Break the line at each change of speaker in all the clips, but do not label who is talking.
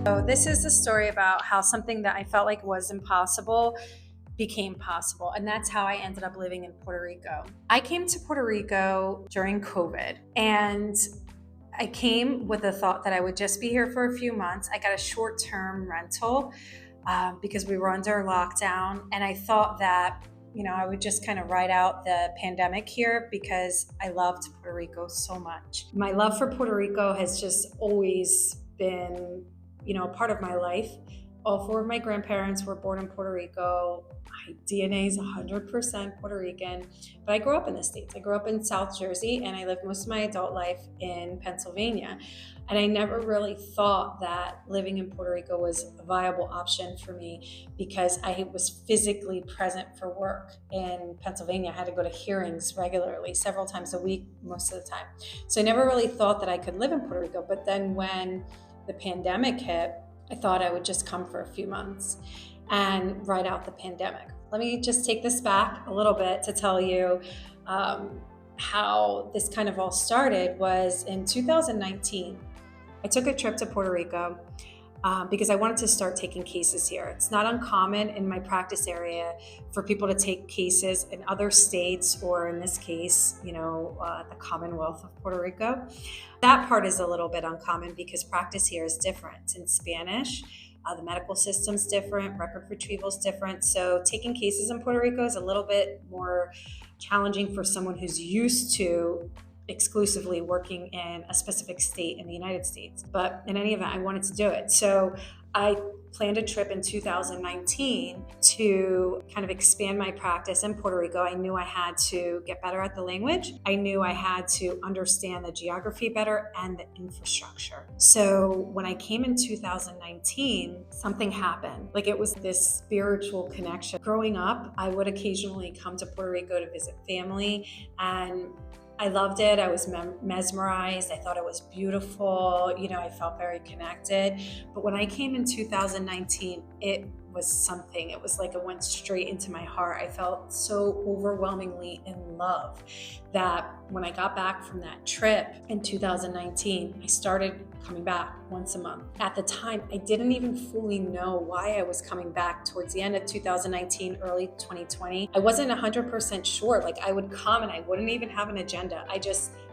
So this is the story about how something that I felt like was impossible became possible. And that's how I ended up living in Puerto Rico. I came to Puerto Rico during COVID, and I came with the thought that I would just be here for a few months. I got a short-term rental because we were under lockdown. And I thought that, I would just kind of ride out the pandemic here because I loved Puerto Rico so much. My love for Puerto Rico has just always been, a part of my life. All four of my grandparents were born in Puerto Rico. My DNA is 100% Puerto Rican, but I grew up in the States. I grew up in South Jersey, and I lived most of my adult life in Pennsylvania. And I never really thought that living in Puerto Rico was a viable option for me because I was physically present for work in Pennsylvania. I had to go to hearings regularly, several times a week, most of the time. So I never really thought that I could live in Puerto Rico. But then when the pandemic hit, I thought I would just come for a few months and ride out the pandemic. Let me just take this back a little bit to tell you how this kind of all started. Was in 2019. I took a trip to Puerto Rico because I wanted to start taking cases here. It's not uncommon in my practice area for people to take cases in other states, or in this case, the Commonwealth of Puerto Rico. That part is a little bit uncommon because practice here is different in Spanish. The medical system's different, record retrieval's different. So taking cases in Puerto Rico is a little bit more challenging for someone who's used to exclusively working in a specific state in the United States. But in any event, I wanted to do it. So I planned a trip in 2019 to kind of expand my practice in Puerto Rico. I knew I had to get better at the language. I knew I had to understand the geography better and the infrastructure. So when I came in 2019, something happened. Like, it was this spiritual connection. Growing up, I would occasionally come to Puerto Rico to visit family, and I loved it. I was mesmerized. I thought it was beautiful. I felt very connected. But when I came in 2019, it was something. It was like it went straight into my heart. I felt so overwhelmingly in love that when I got back from that trip in 2019, I started coming back once a month. At the time, I didn't even fully know why I was coming back. Towards the end of 2019, early 2020, I wasn't 100% sure. Like, I would come and I wouldn't even have an agenda. I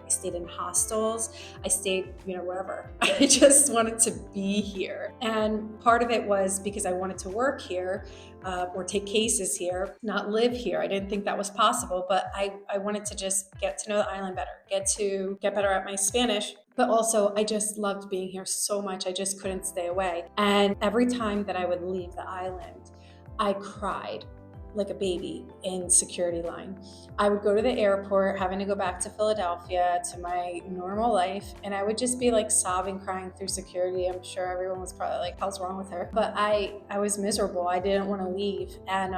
stayed in hostels. I stayed, wherever. I just wanted to be here. And part of it was because I wanted to work here or take cases here, not live here. I didn't think that was possible, but I wanted to just get to know the island better, get better at my Spanish. But also, I just loved being here so much. I just couldn't stay away. And every time that I would leave the island, I cried like a baby in security line. I would go to the airport, having to go back to Philadelphia to my normal life, and I would just be like sobbing, crying through security. I'm sure everyone was probably like, "How's wrong with her?" But I was miserable. I didn't want to leave. And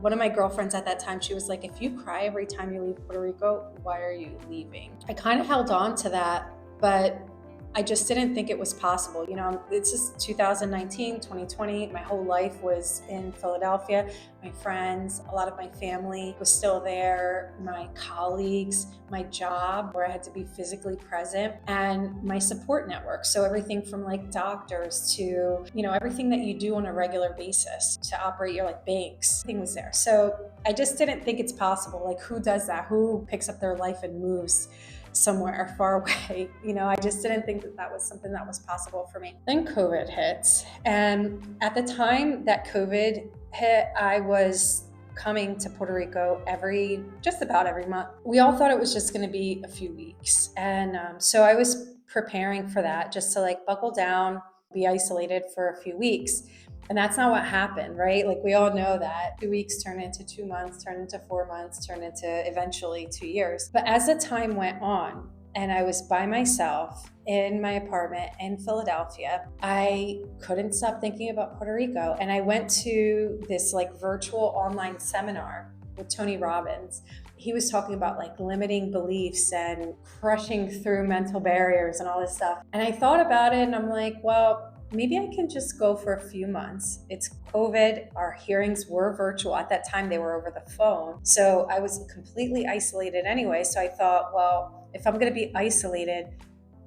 one of my girlfriends at that time, she was like, "If you cry every time you leave Puerto Rico, why are you leaving?" I kind of held on to that, but I just didn't think it was possible. It's just 2019, 2020. My whole life was in Philadelphia. My friends, a lot of my family was still there, my colleagues, my job where I had to be physically present, and my support network. So everything from like doctors to, everything that you do on a regular basis to operate your like banks, everything was there. So I just didn't think it's possible. Like, who does that? Who picks up their life and moves somewhere far away? I just didn't think that was something that was possible for me. Then COVID hit. And at the time that COVID hit, I was coming to Puerto Rico just about every month. We all thought it was just going to be a few weeks. And so I was preparing for that, just to like buckle down, be isolated for a few weeks. And that's not what happened, right? Like, we all know that 2 weeks turned into 2 months, turned into 4 months, turned into eventually 2 years. But as the time went on and I was by myself in my apartment in Philadelphia, I couldn't stop thinking about Puerto Rico. And I went to this like virtual online seminar with Tony Robbins. He was talking about like limiting beliefs and crushing through mental barriers and all this stuff. And I thought about it and I'm like, well, maybe I can just go for a few months. It's COVID. Our hearings were virtual. At that time, they were over the phone. So I was completely isolated anyway. So I thought, well, if I'm going to be isolated,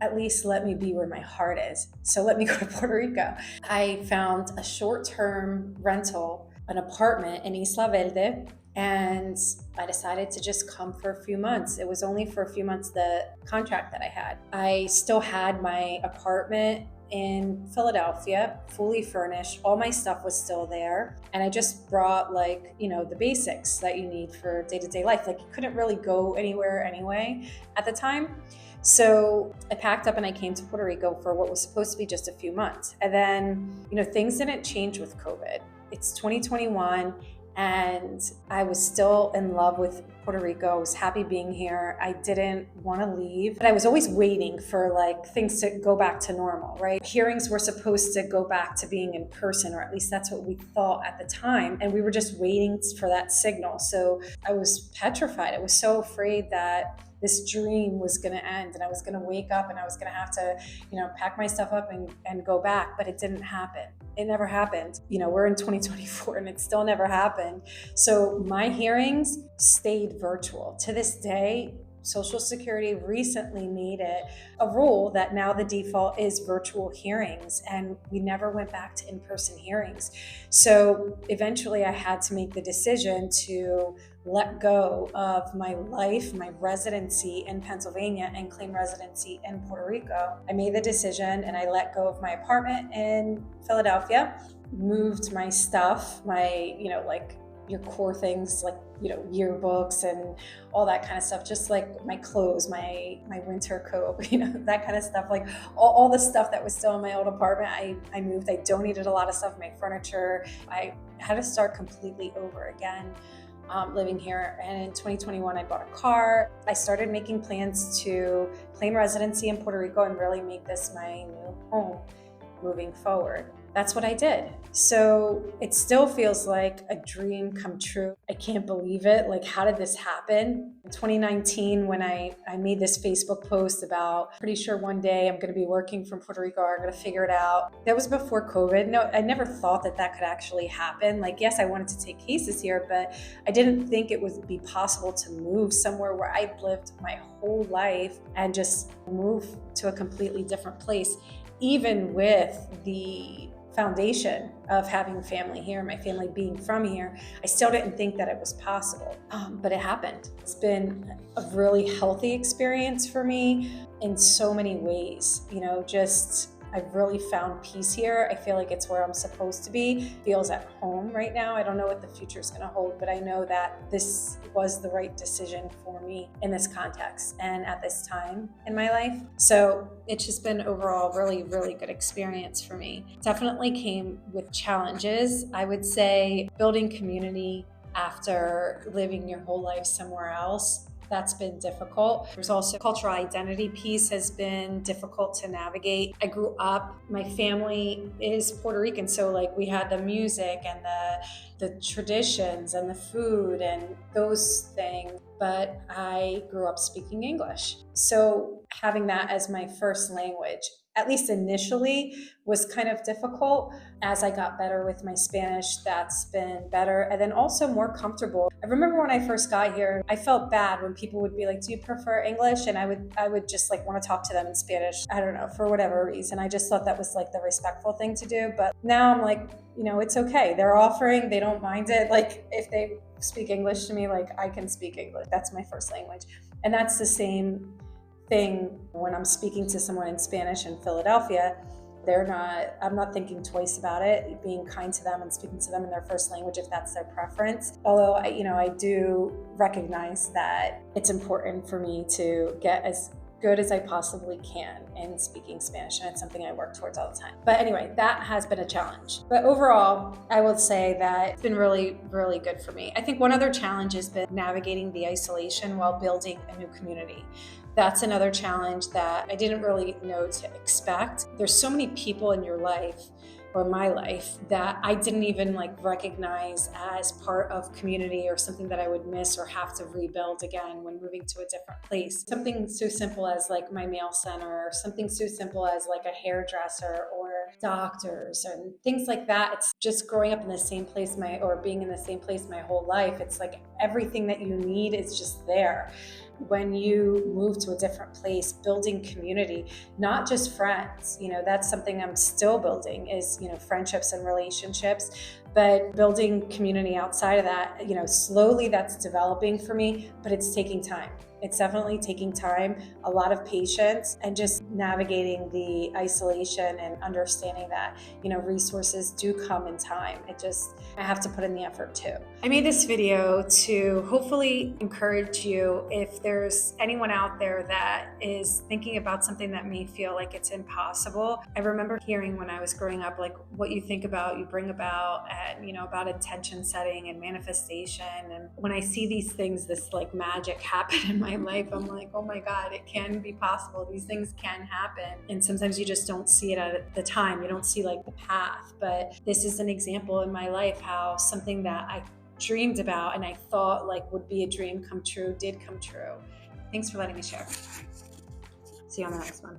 at least let me be where my heart is. So let me go to Puerto Rico. I found a short-term rental, an apartment in Isla Verde, and I decided to just come for a few months. It was only for a few months, the contract that I had. I still had my apartment in Philadelphia, fully furnished. All my stuff was still there. And I just brought the basics that you need for day-to-day life. Like you couldn't really go anywhere anyway at the time. So I packed up and I came to Puerto Rico for what was supposed to be just a few months. And then, things didn't change with COVID. It's 2021 and I was still in love with Puerto Rico. I was happy being here. I didn't want to leave, but I was always waiting for things to go back to normal, right? Hearings were supposed to go back to being in person, or at least that's what we thought at the time. And we were just waiting for that signal. So I was petrified. I was so afraid that this dream was going to end and I was going to wake up and I was going to have to, pack my stuff up and go back. But it didn't happen. It never happened. We're in 2024 and it still never happened. So my hearings stayed virtual. To this day, Social Security recently made it a rule that now the default is virtual hearings, and we never went back to in-person hearings. So eventually I had to make the decision to let go of my life, my residency in Pennsylvania, and claim residency in Puerto Rico. I made the decision and I let go of my apartment in Philadelphia, moved my stuff, your core things yearbooks and all that kind of stuff, just like my clothes, my winter coat, that kind of stuff, like all the stuff that was still in my old apartment. I moved. I donated a lot of stuff, my furniture. I had to start completely over again. Living here. And in 2021, I bought a car. I started making plans to claim residency in Puerto Rico and really make this my new home moving forward. That's what I did. So it still feels like a dream come true. I can't believe it. Like, how did this happen? In 2019, when I made this Facebook post about, pretty sure one day I'm going to be working from Puerto Rico, or I'm going to figure it out. That was before COVID. No, I never thought that could actually happen. Yes, I wanted to take cases here, but I didn't think it would be possible to move somewhere where I'd lived my whole life and just move to a completely different place, even with the foundation of having family here, my family being from here. I still didn't think that it was possible, but it happened. It's been a really healthy experience for me in so many ways. I've really found peace here. I feel like it's where I'm supposed to be. Feels at home right now. I don't know what the future is going to hold, but I know that this was the right decision for me in this context and at this time in my life. So it's just been overall really, really good experience for me. Definitely came with challenges. I would say building community after living your whole life somewhere else. That's been difficult. There's also cultural identity piece has been difficult to navigate. I grew up, my family is Puerto Rican, so we had the music and the traditions and the food and those things, but I grew up speaking English. So having that as my first language, at least initially, was kind of difficult. As I got better with my Spanish, that's been better. And then also more comfortable. I remember when I first got here, I felt bad when people would be like, do you prefer English? And I would just want to talk to them in Spanish. I don't know, for whatever reason. I just thought that was the respectful thing to do. But now I'm it's okay. They're offering, they don't mind it. If they speak English to me, I can speak English. That's my first language. And that's the same thing when I'm speaking to someone in Spanish in Philadelphia. I'm not thinking twice about it, being kind to them and speaking to them in their first language if that's their preference. Although I do recognize that it's important for me to get as good as I possibly can in speaking Spanish, and it's something I work towards all the time. But anyway, that has been a challenge. But overall, I will say that it's been really, really good for me. I think one other challenge has been navigating the isolation while building a new community. That's another challenge that I didn't really know to expect. There's so many people in your life, or my life, that I didn't even recognize as part of community, or something that I would miss or have to rebuild again when moving to a different place. Something so simple as my mail center, or something so simple as a hairdresser or doctors and things like that. It's just growing up in the same place or being in the same place my whole life. It's everything that you need is just there. when you move to a different place, building community, not just friends. That's something I'm still building is, friendships and relationships, but building community outside of that, slowly that's developing for me, but it's taking time. It's definitely taking time, a lot of patience, and just navigating the isolation and understanding that, resources do come in time. I have to put in the effort too. I made this video to hopefully encourage you if there's anyone out there that is thinking about something that may feel like it's impossible. I remember hearing when I was growing up, like what you think about, you bring about, and, about intention setting and manifestation. And when I see these things, this like magic happen in my life, I'm like, oh my God, it can be possible. These things can happen. And sometimes you just don't see it at the time. You don't see like the path. But this is an example in my life how something that I dreamed about and I thought like would be a dream come true did come true. Thanks for letting me share. See you on the next one.